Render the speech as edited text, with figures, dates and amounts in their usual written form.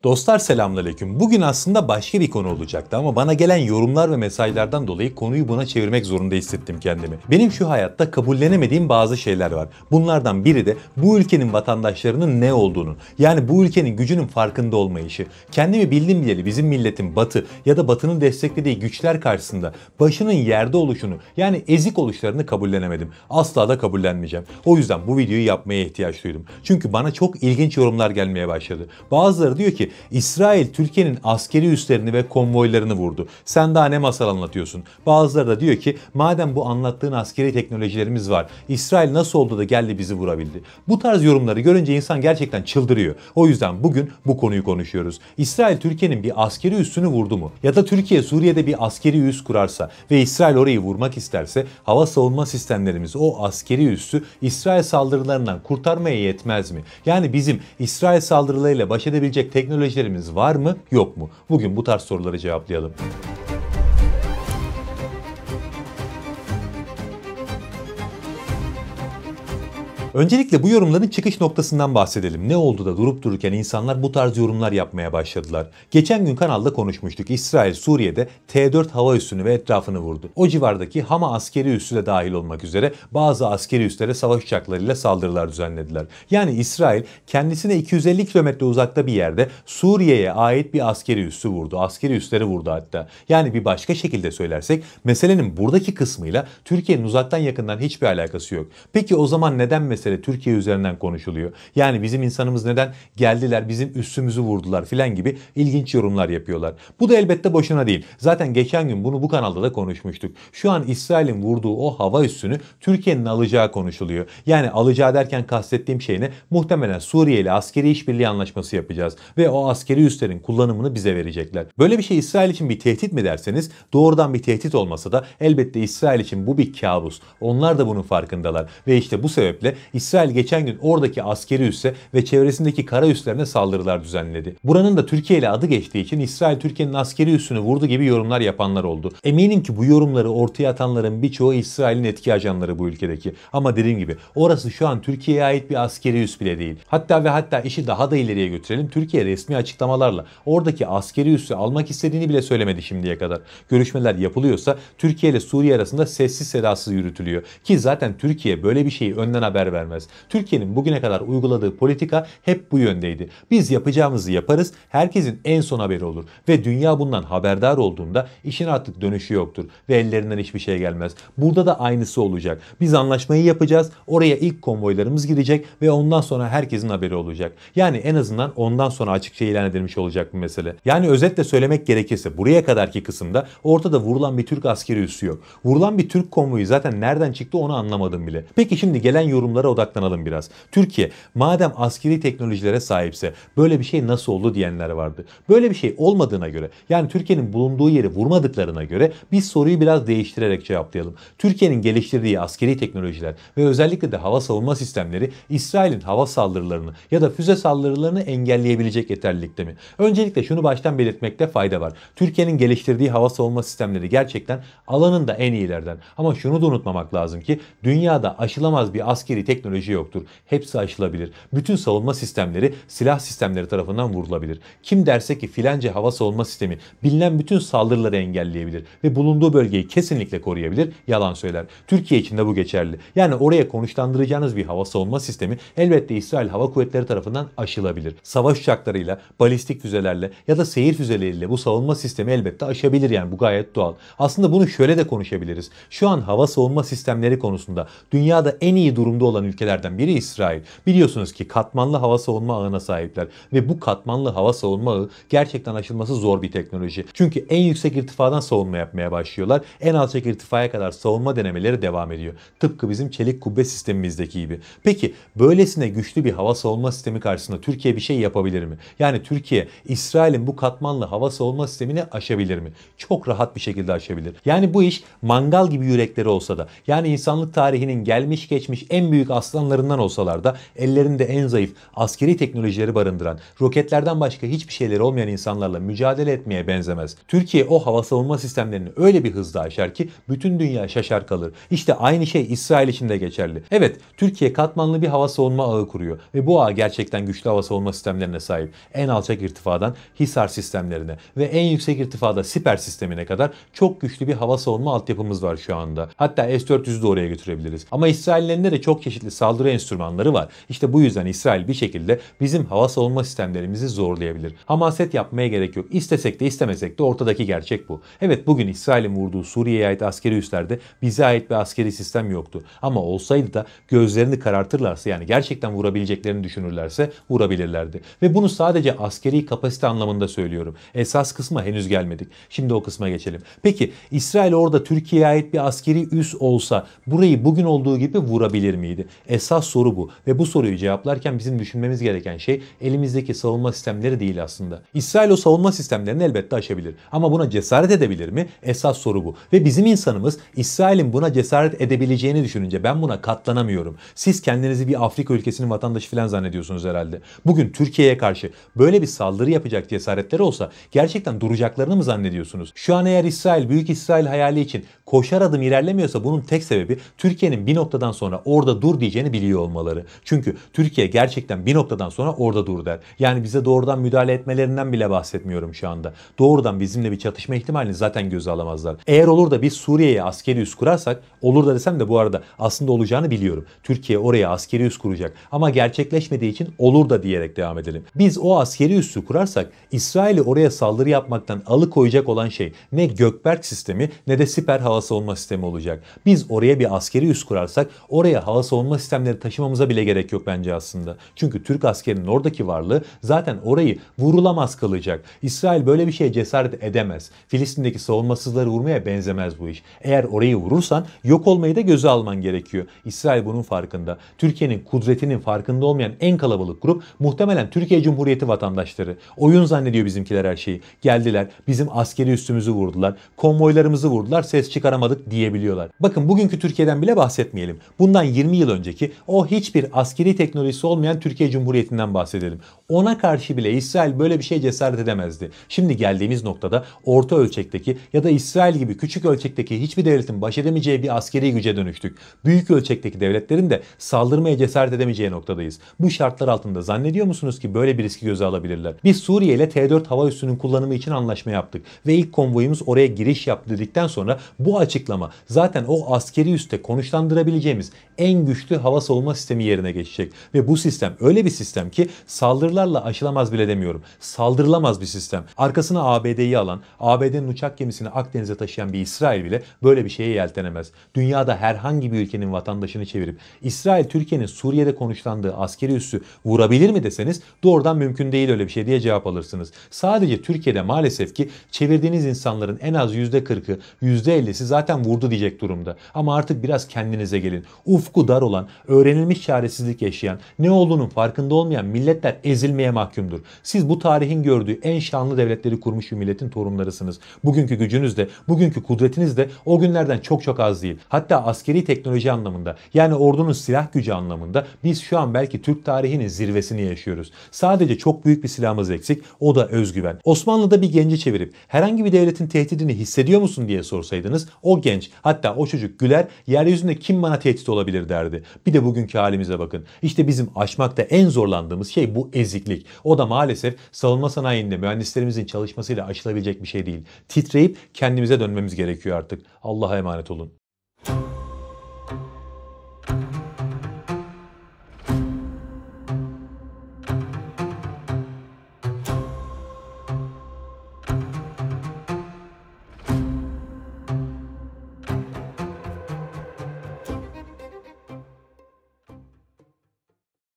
Dostlar selamünaleyküm. Bugün aslında başka bir konu olacaktı ama bana gelen yorumlar ve mesajlardan dolayı konuyu buna çevirmek zorunda hissettim kendimi. Benim şu hayatta kabullenemediğim bazı şeyler var. Bunlardan biri de bu ülkenin vatandaşlarının ne olduğunu, yani bu ülkenin gücünün farkında olmayışı. Kendimi bildim bileli bizim milletin Batı ya da Batı'nın desteklediği güçler karşısında başının yerde oluşunu, yani ezik oluşlarını kabullenemedim. Asla da kabullenmeyeceğim. O yüzden bu videoyu yapmaya ihtiyaç duydum. Çünkü bana çok ilginç yorumlar gelmeye başladı. Bazıları diyor ki İsrail Türkiye'nin askeri üslerini ve konvoylarını vurdu. Sen daha ne masal anlatıyorsun? Bazıları da diyor ki madem bu anlattığın askeri teknolojilerimiz var, İsrail nasıl oldu da geldi bizi vurabildi? Bu tarz yorumları görünce insan gerçekten çıldırıyor. O yüzden bugün bu konuyu konuşuyoruz. İsrail Türkiye'nin bir askeri üssünü vurdu mu? Ya da Türkiye Suriye'de bir askeri üs kurarsa ve İsrail orayı vurmak isterse hava savunma sistemlerimiz o askeri üssü İsrail saldırılarından kurtarmaya yetmez mi? Yani bizim İsrail saldırılarıyla baş edebilecek teknolojilerimiz var mı, yok mu? Bugün bu tarz soruları cevaplayalım. Öncelikle bu yorumların çıkış noktasından bahsedelim. Ne oldu da durup dururken insanlar bu tarz yorumlar yapmaya başladılar? Geçen gün kanalda konuşmuştuk. İsrail Suriye'de T-4 hava üssünü ve etrafını vurdu. O civardaki Hama askeri üssü de dahil olmak üzere bazı askeri üslere savaş uçaklarıyla saldırılar düzenlediler. Yani İsrail kendisine 250 kilometre uzakta bir yerde Suriye'ye ait bir askeri üssü vurdu. Askeri üsleri vurdu hatta. Yani bir başka şekilde söylersek meselenin buradaki kısmıyla Türkiye'nin uzaktan yakından hiçbir alakası yok. Peki o zaman neden mesele Türkiye üzerinden konuşuluyor? Yani bizim insanımız neden geldiler bizim üssümüzü vurdular filan gibi ilginç yorumlar yapıyorlar. Bu da elbette boşuna değil. Zaten geçen gün bunu bu kanalda da konuşmuştuk. Şu an İsrail'in vurduğu o hava üssünü Türkiye'nin alacağı konuşuluyor. Yani alacağı derken kastettiğim şey ne? Muhtemelen Suriye ile askeri işbirliği anlaşması yapacağız ve o askeri üslerin kullanımını bize verecekler. Böyle bir şey İsrail için bir tehdit mi derseniz doğrudan bir tehdit olmasa da elbette İsrail için bu bir kabus. Onlar da bunun farkındalar ve işte bu sebeple İsrail geçen gün oradaki askeri üsse ve çevresindeki kara üslerine saldırılar düzenledi. Buranın da Türkiye ile adı geçtiği için İsrail Türkiye'nin askeri üssünü vurdu gibi yorumlar yapanlar oldu. Eminim ki bu yorumları ortaya atanların birçoğu İsrail'in etki ajanları bu ülkedeki. Ama dediğim gibi orası şu an Türkiye'ye ait bir askeri üs bile değil. Hatta işi daha da ileriye götürelim. Türkiye resmi açıklamalarla oradaki askeri üssü almak istediğini bile söylemedi şimdiye kadar. Görüşmeler yapılıyorsa Türkiye ile Suriye arasında sessiz sedasız yürütülüyor. Ki zaten Türkiye böyle bir şeyi önden haber vermez. Türkiye'nin bugüne kadar uyguladığı politika hep bu yöndeydi. Biz yapacağımızı yaparız, herkesin en son haberi olur ve dünya bundan haberdar olduğunda işin artık dönüşü yoktur ve ellerinden hiçbir şey gelmez. Burada da aynısı olacak. Biz anlaşmayı yapacağız, oraya ilk konvoylarımız girecek ve ondan sonra herkesin haberi olacak. Yani en azından ondan sonra açıkça ilan edilmiş olacak bu mesele. Yani özetle söylemek gerekirse buraya kadarki kısımda ortada vurulan bir Türk askeri üssü yok. Vurulan bir Türk konvoyu zaten nereden çıktı onu anlamadım bile. Peki şimdi gelen yorumlara odaklanalım biraz. Türkiye madem askeri teknolojilere sahipse böyle bir şey nasıl oldu diyenler vardı. Böyle bir şey olmadığına göre, yani Türkiye'nin bulunduğu yeri vurmadıklarına göre biz soruyu biraz değiştirerek cevaplayalım. Türkiye'nin geliştirdiği askeri teknolojiler ve özellikle de hava savunma sistemleri İsrail'in hava saldırılarını ya da füze saldırılarını engelleyebilecek yeterlilikte mi? Öncelikle şunu baştan belirtmekte fayda var. Türkiye'nin geliştirdiği hava savunma sistemleri gerçekten alanında en iyilerden. Ama şunu da unutmamak lazım ki dünyada aşılamaz bir askeri teknoloji yoktur. Hepsi aşılabilir. Bütün savunma sistemleri silah sistemleri tarafından vurulabilir. Kim derse ki filanca hava savunma sistemi bilinen bütün saldırıları engelleyebilir ve bulunduğu bölgeyi kesinlikle koruyabilir, yalan söyler. Türkiye için de bu geçerli. Yani oraya konuşlandıracağınız bir hava savunma sistemi elbette İsrail Hava Kuvvetleri tarafından aşılabilir. Savaş uçaklarıyla, balistik füzelerle ya da seyir füzeleriyle bu savunma sistemi elbette aşabilir, yani bu gayet doğal. Aslında bunu şöyle de konuşabiliriz. Şu an hava savunma sistemleri konusunda dünyada en iyi durumda olan ülkelerden biri İsrail. Biliyorsunuz ki katmanlı hava savunma ağına sahipler ve bu katmanlı hava savunma ağı gerçekten aşılması zor bir teknoloji. Çünkü en yüksek irtifadan savunma yapmaya başlıyorlar. En alçak irtifaya kadar savunma denemeleri devam ediyor. Tıpkı bizim çelik kubbe sistemimizdeki gibi. Peki böylesine güçlü bir hava savunma sistemi karşısında Türkiye bir şey yapabilir mi? Yani Türkiye İsrail'in bu katmanlı hava savunma sistemini aşabilir mi? Çok rahat bir şekilde aşabilir. Yani bu iş mangal gibi yürekleri olsa da, yani insanlık tarihinin gelmiş geçmiş en büyük aslanlarından olsalar da ellerinde en zayıf askeri teknolojileri barındıran, roketlerden başka hiçbir şeyleri olmayan insanlarla mücadele etmeye benzemez. Türkiye o hava savunma sistemlerini öyle bir hızda aşar ki bütün dünya şaşar kalır. İşte aynı şey İsrail için de geçerli. Evet, Türkiye katmanlı bir hava savunma ağı kuruyor ve bu ağ gerçekten güçlü hava savunma sistemlerine sahip. En alçak irtifadan HİSAR sistemlerine ve en yüksek irtifada siper sistemine kadar çok güçlü bir hava savunma altyapımız var şu anda. Hatta S-400'ü de oraya götürebiliriz. Ama İsrail'in elinde de çok çeşitli saldırı enstrümanları var. İşte bu yüzden İsrail bir şekilde bizim hava savunma sistemlerimizi zorlayabilir. Hamaset yapmaya gerek yok. İstesek de istemesek de ortadaki gerçek bu. Evet, bugün İsrail'in vurduğu Suriye'ye ait askeri üslerde bize ait bir askeri sistem yoktu. Ama olsaydı da gözlerini karartırlarsa, yani gerçekten vurabileceklerini düşünürlerse vurabilirlerdi. Ve bunu sadece askeri kapasite anlamında söylüyorum. Esas kısma henüz gelmedik. Şimdi o kısma geçelim. Peki İsrail orada Türkiye'ye ait bir askeri üs olsa burayı bugün olduğu gibi vurabilir miydi? Esas soru bu. Ve bu soruyu cevaplarken bizim düşünmemiz gereken şey elimizdeki savunma sistemleri değil aslında. İsrail o savunma sistemlerini elbette aşabilir. Ama buna cesaret edebilir mi? Esas soru bu. Ve bizim insanımız İsrail'in buna cesaret edebileceğini düşününce ben buna katlanamıyorum. Siz kendinizi bir Afrika ülkesinin vatandaşı falan zannediyorsunuz herhalde. Bugün Türkiye'ye karşı böyle bir saldırı yapacak cesaretleri olsa gerçekten duracaklarını mı zannediyorsunuz? Şu an eğer İsrail, Büyük İsrail hayali için koşar adım ilerlemiyorsa bunun tek sebebi Türkiye'nin bir noktadan sonra orada dur diyeceğini biliyor olmaları. Çünkü Türkiye gerçekten bir noktadan sonra orada dur der. Yani bize doğrudan müdahale etmelerinden bile bahsetmiyorum şu anda. Doğrudan bizimle bir çatışma ihtimalini zaten göze alamazlar. Eğer olur da biz Suriye'ye askeri üs kurarsak, olur da desem de bu arada aslında olacağını biliyorum. Türkiye oraya askeri üs kuracak ama gerçekleşmediği için olur da diyerek devam edelim. Biz o askeri üssü kurarsak İsrail'i oraya saldırı yapmaktan alıkoyacak olan şey ne Gökberk sistemi ne de siper hava savunma sistemi olacak. Biz oraya bir askeri üs kurarsak oraya hava savunma sistemleri taşımamıza bile gerek yok bence aslında. Çünkü Türk askerinin oradaki varlığı zaten orayı vurulamaz kılacak. İsrail böyle bir şeye cesaret edemez. Filistin'deki savunmasızları vurmaya benzemez bu iş. Eğer orayı vurursan yok olmayı da göze alman gerekiyor. İsrail bunun farkında. Türkiye'nin kudretinin farkında olmayan en kalabalık grup muhtemelen Türkiye Cumhuriyeti vatandaşları. Oyun zannediyor bizimkiler her şeyi. Geldiler, bizim askeri üssümüzü vurdular, konvoylarımızı vurdular, ses çıkaramadık diyebiliyorlar. Bakın bugünkü Türkiye'den bile bahsetmeyelim. Bundan 20 yıl önceki o hiçbir askeri teknolojisi olmayan Türkiye Cumhuriyeti'nden bahsedelim. Ona karşı bile İsrail böyle bir şeye cesaret edemezdi. Şimdi geldiğimiz noktada orta ölçekteki ya da İsrail gibi küçük ölçekteki hiçbir devletin baş edemeyeceği bir askeri güce dönüştük. Büyük ölçekteki devletlerin de saldırmaya cesaret edemeyeceği noktadayız. Bu şartlar altında zannediyor musunuz ki böyle bir riski göze alabilirler? Biz Suriye ile T-4 hava üssünün kullanımı için anlaşma yaptık ve ilk konvoyumuz oraya giriş yaptı dedikten sonra bu açıklama zaten o askeri üste konuşlandırabileceğimiz en güçlü hava savunma sistemi yerine geçecek. Ve bu sistem öyle bir sistem ki saldırılarla aşılamaz bile demiyorum. Saldırılamaz bir sistem. Arkasına ABD'yi alan, ABD'nin uçak gemisini Akdeniz'e taşıyan bir İsrail bile böyle bir şeye yeltenemez. Dünyada herhangi bir ülkenin vatandaşını çevirip İsrail Türkiye'nin Suriye'de konuşlandığı askeri üssü vurabilir mi deseniz doğrudan mümkün değil öyle bir şey diye cevap alırsınız. Sadece Türkiye'de maalesef ki çevirdiğiniz insanların en az %40'ı, %50'si zaten vurdu diyecek durumda. Ama artık biraz kendinize gelin. Ufku dar olan, öğrenilmiş çaresizlik yaşayan, ne olduğunun farkında olmayan milletler ezilmeye mahkumdur. Siz bu tarihin gördüğü en şanlı devletleri kurmuş bir milletin torunlarısınız. Bugünkü gücünüz de, bugünkü kudretiniz de o günlerden çok çok az değil. Hatta askeri teknoloji anlamında, yani ordunun silah gücü anlamında biz şu an belki Türk tarihinin zirvesini yaşıyoruz. Sadece çok büyük bir silahımız eksik, o da özgüven. Osmanlı'da bir genci çevirip herhangi bir devletin tehdidini hissediyor musun diye sorsaydınız o genç, hatta o çocuk güler, yeryüzünde kim bana tehdit olabilir derdi. Bir de bugünkü halimize bakın. İşte bizim aşmakta en zorlandığımız şey bu eziklik. O da maalesef savunma sanayinde mühendislerimizin çalışmasıyla aşılabilecek bir şey değil. Titreyip kendimize dönmemiz gerekiyor artık. Allah'a emanet olun.